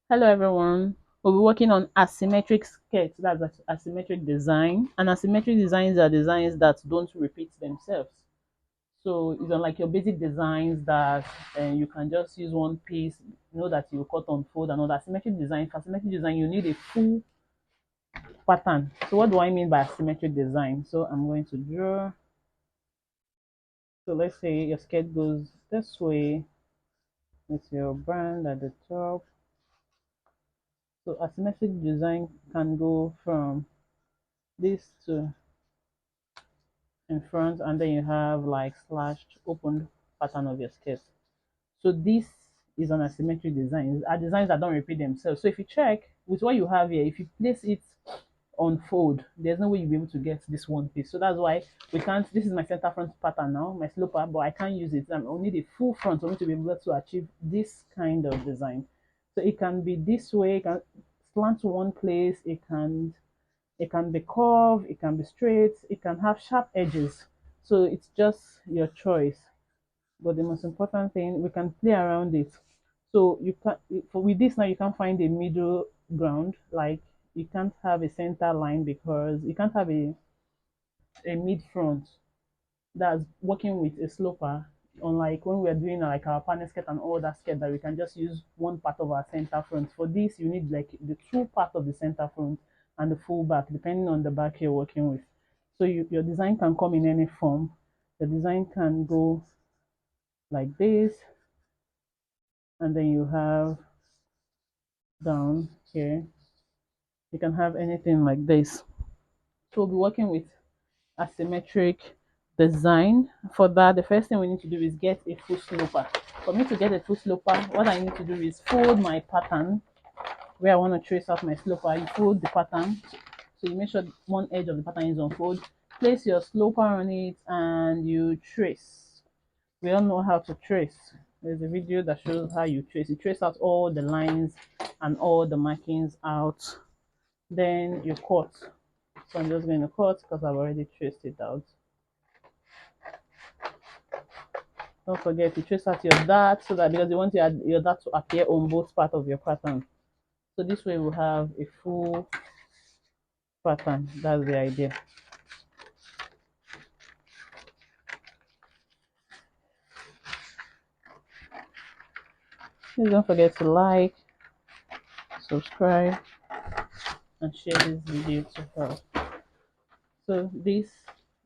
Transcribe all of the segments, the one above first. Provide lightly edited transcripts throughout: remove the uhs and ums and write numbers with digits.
Hello everyone. We'll be working on asymmetric skirts. That's asymmetric design. And asymmetric designs are designs that don't repeat themselves. So it's unlike your basic designs that you can just use one piece, that you cut on fold and all that. Asymmetric design, for asymmetric design, you need a full pattern. So what do I mean by asymmetric design? So I'm going to draw. So let's say your skirt goes this way with your brand at the top. So asymmetric design can go from this to in front, and then you have like slashed open pattern of your skirt. So this is an asymmetric design. Are designs that don't repeat themselves. So if you check with what you have here, if you place it on fold, there's no way you'll be able to get this one piece. So that's why we can't. This is my center front pattern now, my sloper, but I can't use it. I'll need a full front for me to be able to achieve this kind of design. So it can be this way, it can slant to one place, it can be curved, it can be straight, it can have sharp edges. So it's just your choice. But the most important thing, we can play around it. So you can for with this now you can't find a middle ground. Like you can't have a center line because you can't have a mid front that's working with a sloper. Unlike when we're doing like our panel skirt and all that skirt that we can just use one part of our center front. For this, you need like the two part of the center front and the full back, depending on the back you're working with. So your design can come in any form. The design can go like this, and then you have down here. You can have anything like this. So we'll be working with asymmetric design. For that, the first thing we need to do is get a full sloper. For me to get a full sloper, what I need to do is fold my pattern where I want to trace out my sloper. You fold the pattern, so you make sure one edge of the pattern is on fold. Place your sloper on it and you trace. We all know how to trace. There's a video that shows how you trace. You trace out all the lines and all the markings out. Then you cut. So I'm just going to cut because I've already traced it out. Don't forget to trace out your dart so that because you want your dart to appear on both parts of your pattern. So this way we'll have a full pattern. That's the idea. Please don't forget to like, subscribe, and share this video to help. So this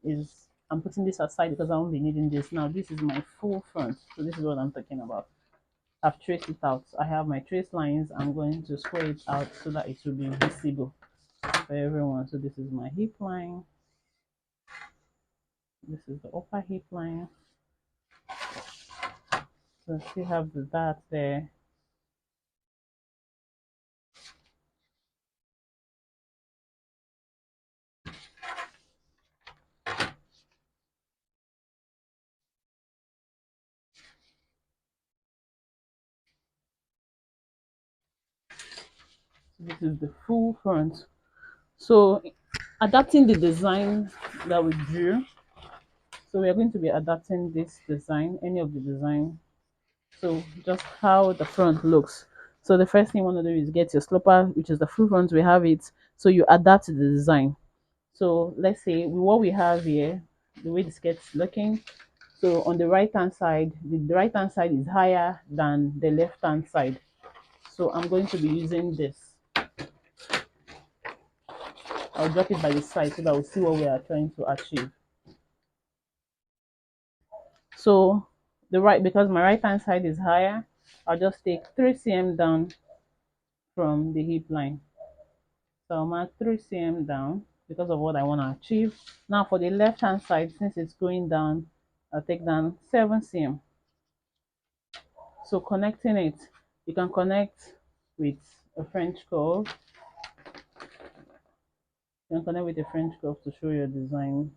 is, I'm putting this aside because I won't be needing this now. This is my full front. So this is what I'm talking about. I've traced it out. I have my trace lines. I'm going to square it out so that it will be visible for everyone. So this is my hip line. This is the upper hip line. So still have the dart there. So this is the full front. So adapting the design that we drew. So we are going to be adapting this design, any of the design. So just how the front looks. So the first thing you want to do is get your sloper, which is the full front. We have it. So you adapt the design. So let's say what we have here, the way the skirt is looking. So on the right hand side, the right hand side is higher than the left hand side. So I'm going to be using this. I'll drop it by the side so that we'll see what we are trying to achieve. So because my right hand side is higher, I'll just take 3 cm down from the hip line. So I'll mark 3 cm down because of what I want to achieve. Now for the left hand side, since it's going down, I'll take down 7 cm. So connecting it, you can connect with a French curve. You can connect with a French curve to show your design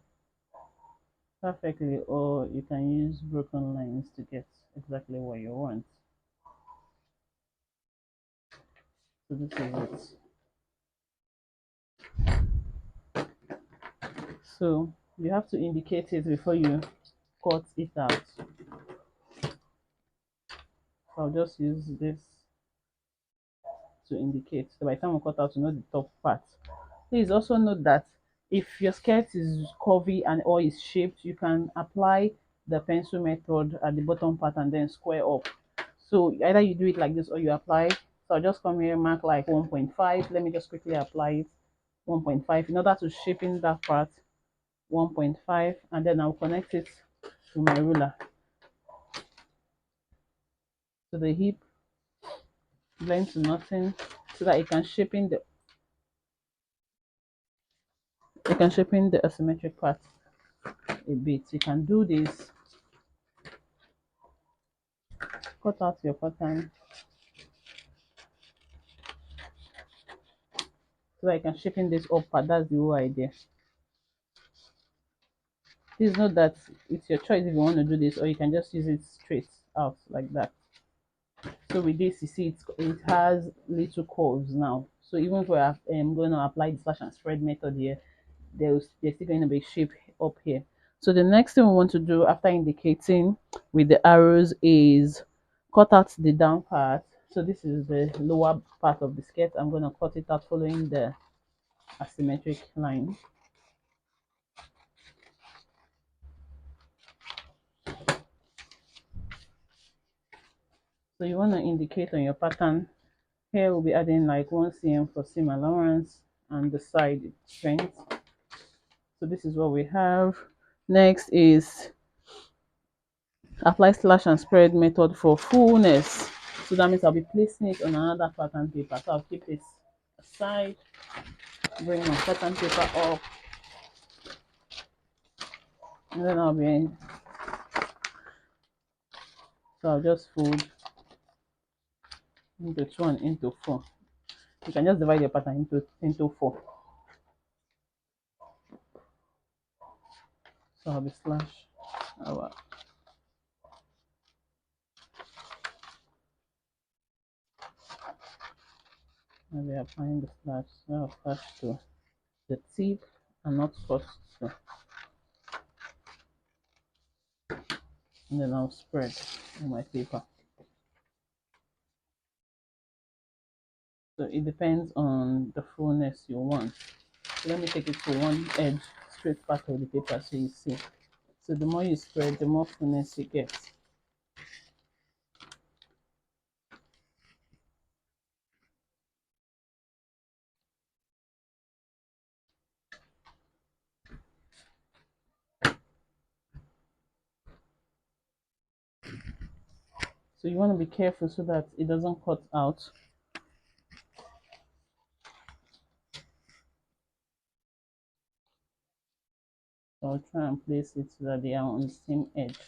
perfectly, or you can use broken lines to get exactly what you want. So this is it. So you have to indicate it before you cut it out. So I'll just use this to indicate. So by the time we cut out, you know the top part. Please also note that if your skirt is curvy and or is shaped, you can apply the pencil method at the bottom part and then square up. So either you do it like this or you apply. So I'll just come here, mark like 1.5. Let me just quickly apply it. 1.5 in order to shape in that part. 1.5, and then I'll connect it to my ruler to the hip, blend to nothing, so that it can shape in the asymmetric part a bit. You can do this, cut out your pattern so that you can shape in this up part. That's the whole idea. Please note that it's your choice if you want to do this, or you can just use it straight out like that. So with this, you see it has little curves now. So even if we're going to apply the slash and spread method here, there's still going to be shape up here. So the next thing we want to do after indicating with the arrows is cut out the down part. So this is the lower part of the skirt. I'm going to cut it out following the asymmetric line. So you want to indicate on your pattern. Here we'll be adding like 1 cm for seam allowance and the side strength. So this is what we have. Next is apply slash and spread method for fullness. So that means I'll be placing it on another pattern paper. So I'll keep this aside, bring my pattern paper up, and then I'll be in. So I'll just fold into 2 and into 4. You can just divide your pattern into 4. So I'll be slash. I'll be applying the slash. So I'll slash to the tip and not cut to. And then I'll spread on my paper. So it depends on the fullness you want. So let me take it to one edge, straight part of the paper so you see. So the more you spread, the more fullness you get. So you want to be careful so that it doesn't cut out. So I'll try and place it so that they are on the same edge.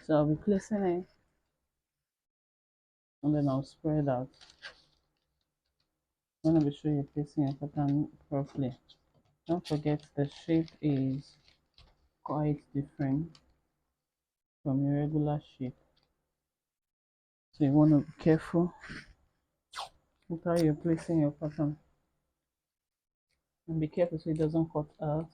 So I'll be placing it and then I'll spread out. I want to be sure you're placing your pattern properly. Don't forget the shape is quite different from your regular shape. So you want to be careful with how you're placing your pattern. And be careful so it doesn't cut out.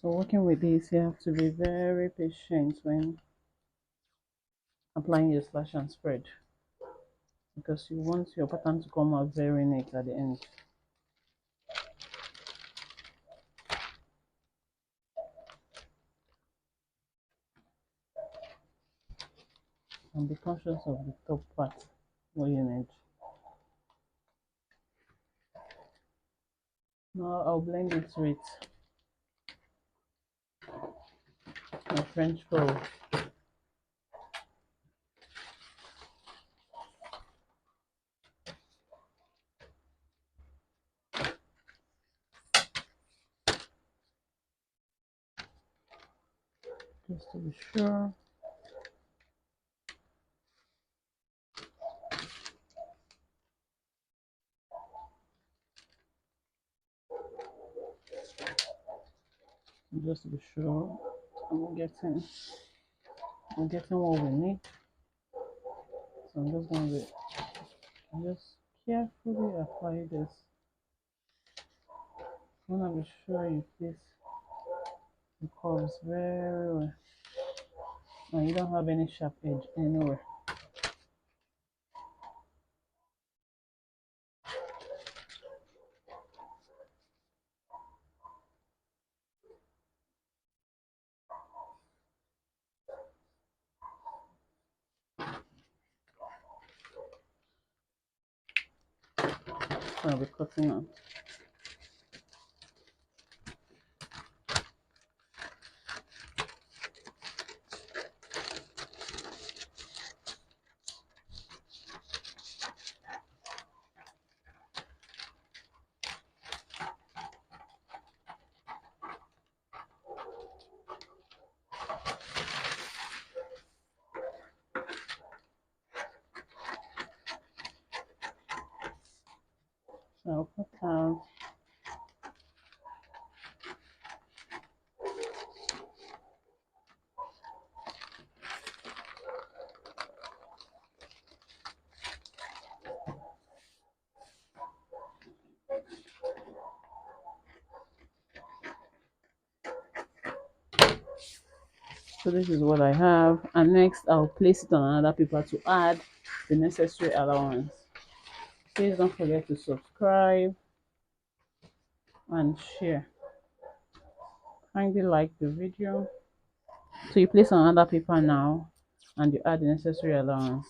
So working with this, you have to be very patient when applying your slash and spread, because you want your pattern to come out very neat at the end. And be conscious of the top part where you need. Now I'll blend it with my French curl. just to be sure. Just to be sure I'm getting what we need. So I'm just going to just carefully apply this. I want to be sure you place the curves very well and you don't have any sharp edge anywhere. So I'll be cutting out. So I'll cut out. So this is what I have, and next I'll place it on another paper to add the necessary allowance. Please don't forget to subscribe and share. Kindly like the video. So you place on another paper now and you add the necessary allowance.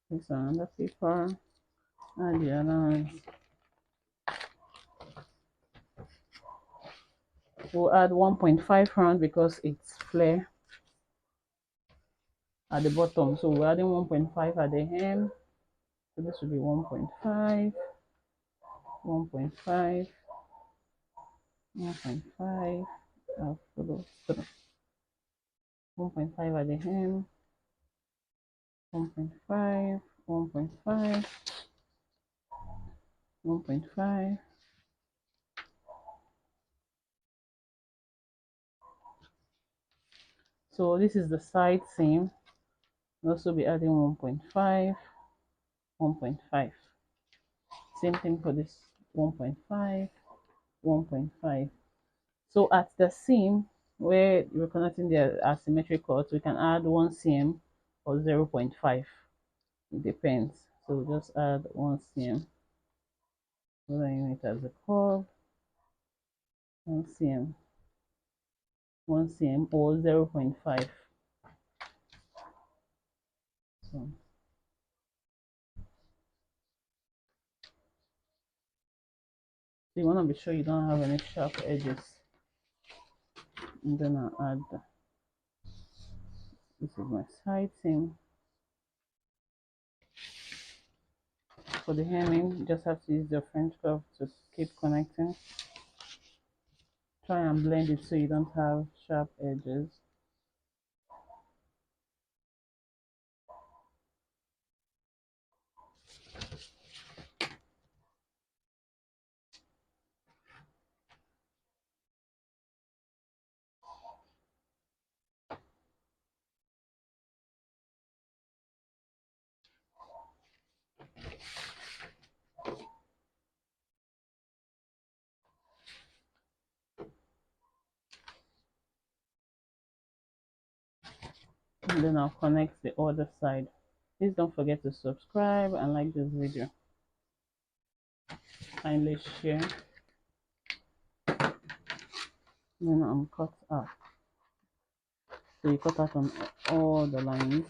Place on another paper, add the allowance. We'll add 1.5 round because it's flare at the bottom, so we're adding 1.5 at the hem. So this will be 1.5, 1.5, 1.5. I'll follow through. 1.5 at the hem, 1.5, 1.5, 1.5. So this is the side seam. We'll also be adding 1.5, 1.5. Same thing for this 1.5, 1.5. So at the seam where we're connecting the asymmetric cords, we can add 1 cm or 0.5. It depends. So we'll just add 1 cm. We'll use it as a curve. 1 cm, 1 cm or 0.5. So you want to be sure you don't have any sharp edges. And then I'll add this is my side seam. For the hemming, you just have to use your French curve to keep connecting. Try and blend it so you don't have sharp edges. And then I'll connect the other side. Please don't forget to subscribe and like this video. Kindly share. Then I'm cut out. So you cut out on all the lines.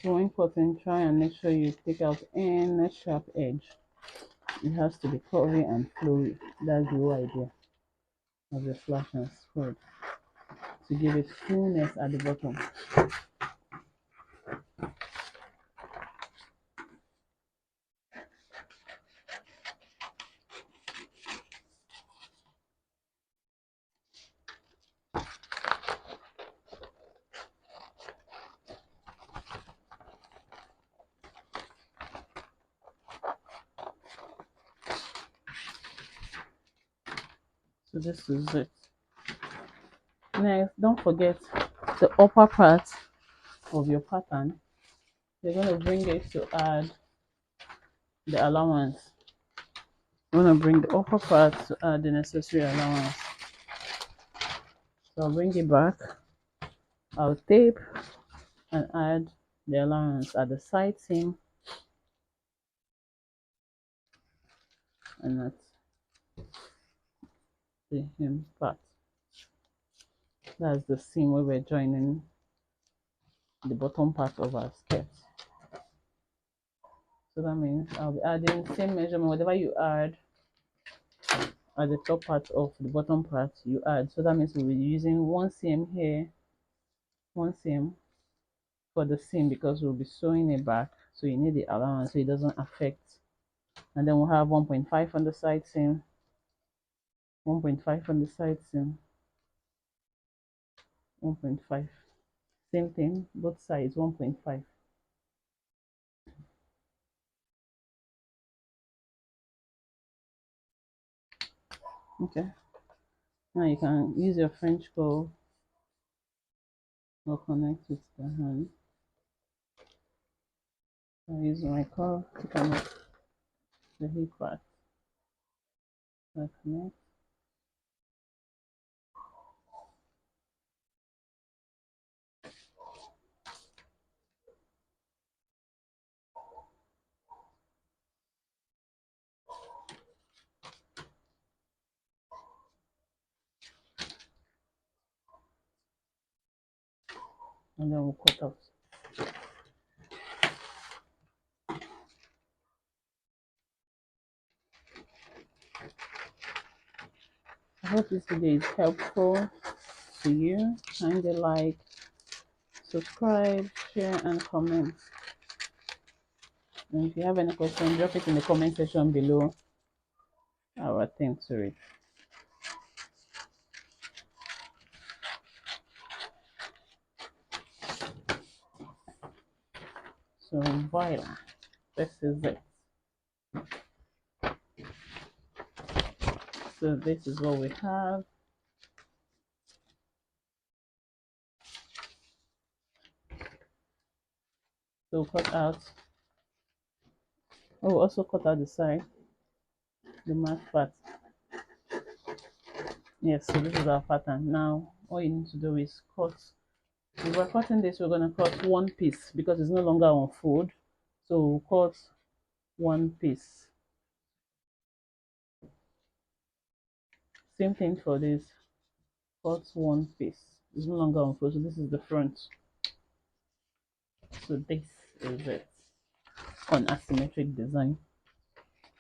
So when cutting, try and make sure you take out any sharp edge. It has to be curvy and flowy. That's the whole idea of the slash and spread, to give it fullness at the bottom. So this is it. Next, don't forget the upper part of your pattern. You're going to bring it to add the allowance. I'm going to bring the upper part to add the necessary allowance. So I'll bring it back. I'll tape and add the allowance at the side seam and at the hem part. That's the seam where we're joining the bottom part of our skirt. So that means I'll be adding same measurement, whatever you add at the top part of the bottom part, you add. So that means we'll be using 1 cm here, 1 cm for the seam, because we'll be sewing it back. So you need the allowance so it doesn't affect. And then we'll have 1.5 on the side seam, 1.5 on the side seam, 1.5. Same thing, both sides, 1.5. Okay. Now you can use your French curve or connect with the hand. I use my curve to connect the hip part. So connect. And then we'll cut out. I hope this video is helpful to you. Kindly like, subscribe, share, and comment. And if you have any questions, drop it in the comment section below. I'll attend to it. So voila, this is it. So this is what we have. So cut out. Oh, also cut out the side, the mark part. Yes, so this is our pattern. Now all you need to do is cut. If we're cutting this, we're going to cut one piece because it's no longer on fold. So we'll cut one piece. Same thing for this. Cut one piece. It's no longer on fold. So this is the front. So this is it on asymmetric design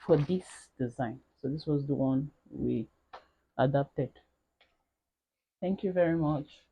for this design. So this was the one we adapted. Thank you very much.